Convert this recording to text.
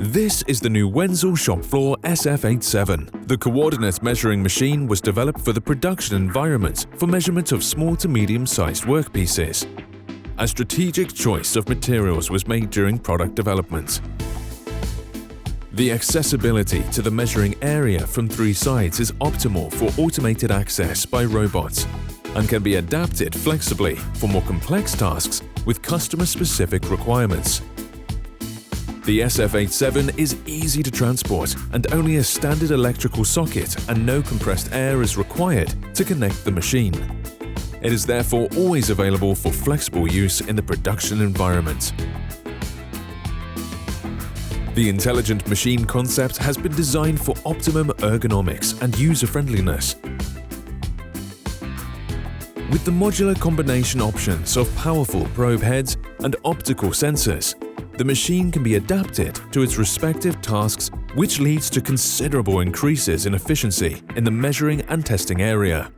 This is the new WENZEL Shop Floor SF87. The coordinate measuring machine was developed for the production environment for measurement of small to medium-sized workpieces. A strategic choice of materials was made during product development. The accessibility to the measuring area from 3 sides is optimal for automated access by robots and can be adapted flexibly for more complex tasks with customer-specific requirements. The SF87 is easy to transport and only a standard electrical socket and no compressed air is required to connect the machine. It is therefore always available for flexible use in the production environment. The intelligent machine concept has been designed for optimum ergonomics and user-friendliness. With the modular combination options of powerful probe heads and optical sensors, the machine can be adapted to its respective tasks, which leads to considerable increases in efficiency in the measuring and testing area.